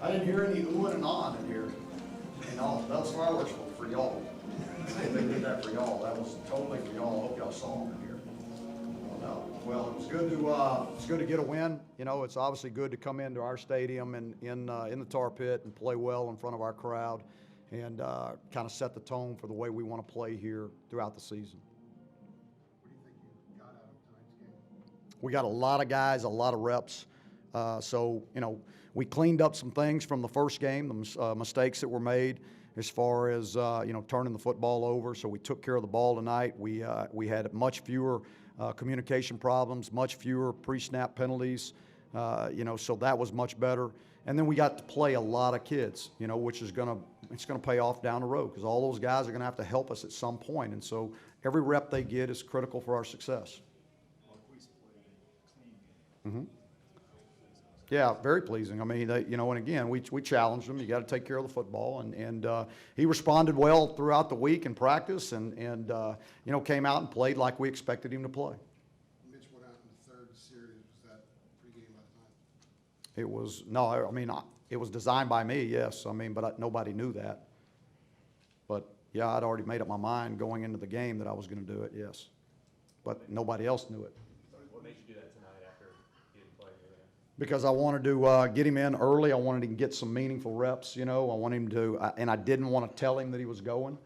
I didn't hear any oohing and ahhing in here. And all, those fireworks were for y'all. They did that for y'all. That was totally for y'all. I hope y'all saw them in here. Well, it was good to get a win. You know, it's obviously good to come into our stadium and in the tar pit and play well in front of our crowd, and kind of set the tone for the way we want to play here throughout the season. What do you think you got out of tonight's game? We got a lot of guys, a lot of reps. So, you know, we cleaned up some things from the first game, the mistakes that were made as far as, you know, turning the football over. So we took care of the ball tonight. We had much fewer communication problems, much fewer pre-snap penalties, you know, so that was much better. And then we got to play a lot of kids, you know, which is it's gonna pay off down the road because all those guys are gonna have to help us at some point. And so every rep they get is critical for our success. Mm-hmm. Yeah, very pleasing. I mean, you know, and again, we challenged him. You got to take care of the football, and he responded well throughout the week in practice, and you know, came out and played like we expected him to play. Mitch went out in the third series. Was that pregame by the time? It was no, I mean, it was designed by me, yes. I mean, but nobody knew that. But yeah, I'd already made up my mind going into the game that I was going to do it, yes. But nobody else knew it. What made you do that tonight after he didn't play here? Because I wanted to get him in early. I wanted him to get some meaningful reps, you know. I want him to, and I didn't want to tell him that he was going,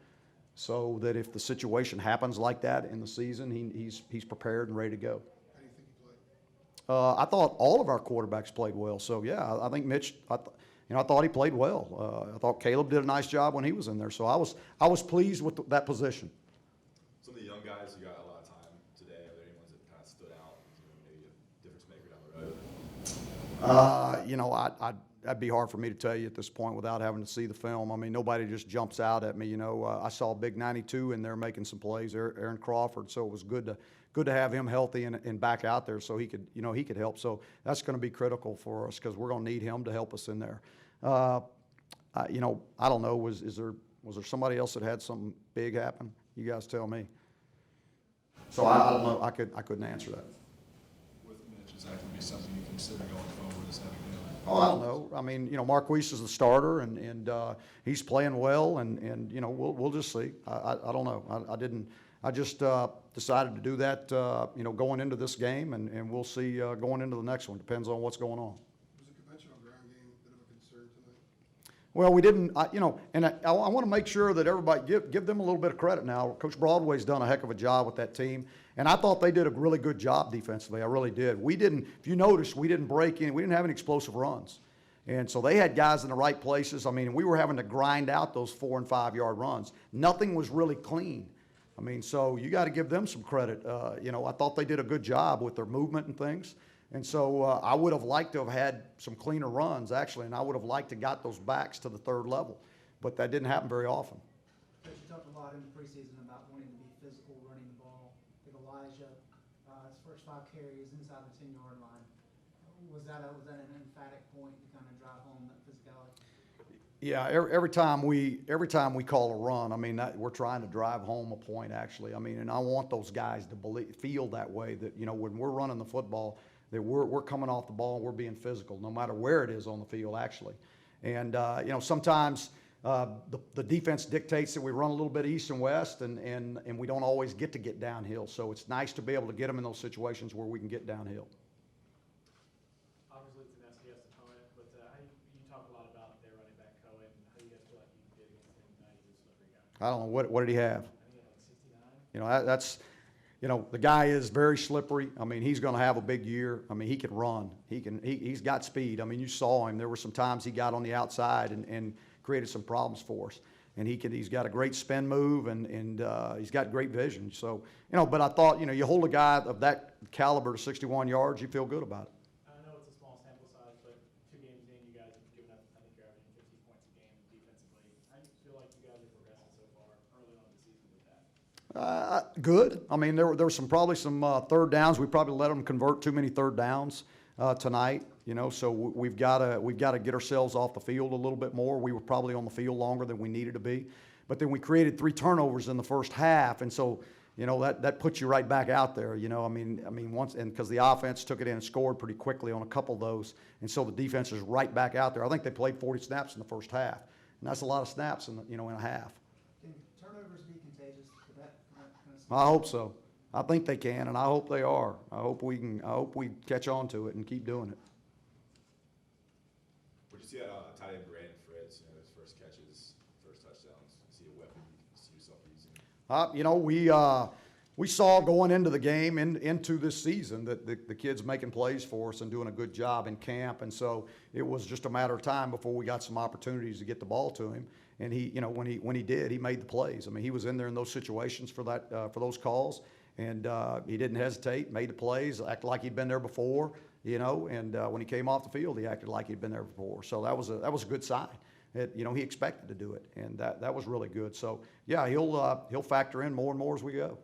so that if the situation happens like that in the season, he's prepared and ready to go. How do you think he played? I thought all of our quarterbacks played well. So yeah, I think Mitch, you know, I thought he played well. I thought Caleb did a nice job when he was in there. So I was pleased with that position. Some of the young guys who got a lot of time today, are there any ones that kind of stood out, maybe a difference maker down the road? You know, that'd be hard for me to tell you at this point without having to see the film. I mean, nobody just jumps out at me. You know, I saw Big 92 in there making some plays, Aaron Crawford. So it was good to have him healthy and back out there so he could, you know, he could help. So that's going to be critical for us because we're going to need him to help us in there. You know, I don't know. Was there somebody else that had something big happen? You guys tell me. So I don't know. I couldn't answer that. With Mitch, is that going to be something you consider going forward as having him? Oh, I don't know. I mean, you know, Marquise is the starter, and he's playing well, and you know, we'll just see. I don't know. I just decided to do that, you know, going into this game, and we'll see going into the next one. Depends on what's going on. Was the conventional ground game a bit of a concern tonight? Well, we didn't, you know, and I want to make sure that everybody give them a little bit of credit now. Coach Broadway's done a heck of a job with that team, and I thought they did a really good job defensively. I really did. We didn't, if you noticed, we didn't break in. We didn't have any explosive runs. And so they had guys in the right places. I mean, we were having to grind out those 4- and 5-yard runs. Nothing was really clean. I mean, so you got to give them some credit. You know, I thought they did a good job with their movement and things. And so I would have liked to have had some cleaner runs, actually, and I would have liked to got those backs to the third level. But that didn't happen very often. Coach, you talked a lot in the preseason about wanting to be physical running the ball. With Elijah, his first 5 carries inside the 10-yard line. Was that an emphatic point to kind of drive home that physicality? Yeah, every time we call a run, I mean, we're trying to drive home a point, actually. I mean, and I want those guys to feel that way, that, you know, when we're running the football, that we're coming off the ball and we're being physical, no matter where it is on the field, actually. And, you know, sometimes the defense dictates that we run a little bit east and west, and we don't always get downhill. So it's nice to be able to get them in those situations where we can get downhill. Obviously, it's an FCS opponent, but you talk a lot about their running back Cohen. How do you guys feel like you did against him tonight? He's a slippery guy. I don't know, what did he have? I think he had like 69. You know, that's, you know, the guy is very slippery. I mean, he's going to have a big year. I mean, he can run. He's got speed. I mean, you saw him. There were some times he got on the outside and created some problems for us. And he's got a great spin move, and he's got great vision. So, you know, but I thought, you know, you hold a guy of that caliber to 61 yards, you feel good about it. I know it's a small sample size, but 2 games in, you guys have given up, I think you're averaging 15 points a game defensively. How do you feel like you guys are progressing so far early on in the season with that? Good. I mean, there were probably some third downs. We probably let them convert too many third downs tonight. You know, so we've got to get ourselves off the field a little bit more. We were probably on the field longer than we needed to be, but then we created 3 turnovers in the first half, and so, you know, that puts you right back out there, you know. I mean, once, and because the offense took it in and scored pretty quickly on a couple of those, and so the defense is right back out there. I think they played 40 snaps in the first half, and that's a lot of snaps in a half. Can turnovers be contagious? Could that kind of I hope so. I think they can, and I hope they are. I hope we catch on to it and keep doing it. Would you see tight end Brandon Fritz, you know, his first catches, first touchdowns? Is he a weapon you can see yourself using? You know, we saw going into the game, into this season, that the kid's making plays for us and doing a good job in camp, and so it was just a matter of time before we got some opportunities to get the ball to him. And he, you know, when he did, he made the plays. I mean, he was in there in those situations for those calls, and he didn't hesitate, made the plays, acted like he'd been there before, you know. And when he came off the field, he acted like he'd been there before. So that was a good sign. You know, he expected to do it, and that was really good. So yeah, he'll factor in more and more as we go.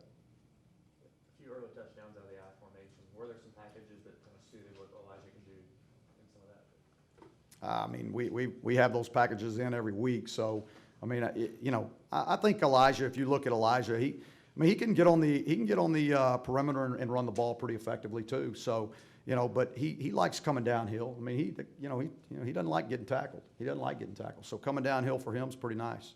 A few early touchdowns out of the I formation. Were there some packages that kind of suited what Elijah can do in some of that? I mean, we have those packages in every week. So I mean, you know, I think Elijah. If you look at Elijah, he can get on the perimeter and run the ball pretty effectively too. So, you know, but he likes coming downhill. I mean, he doesn't like getting tackled. He doesn't like getting tackled. So coming downhill for him is pretty nice.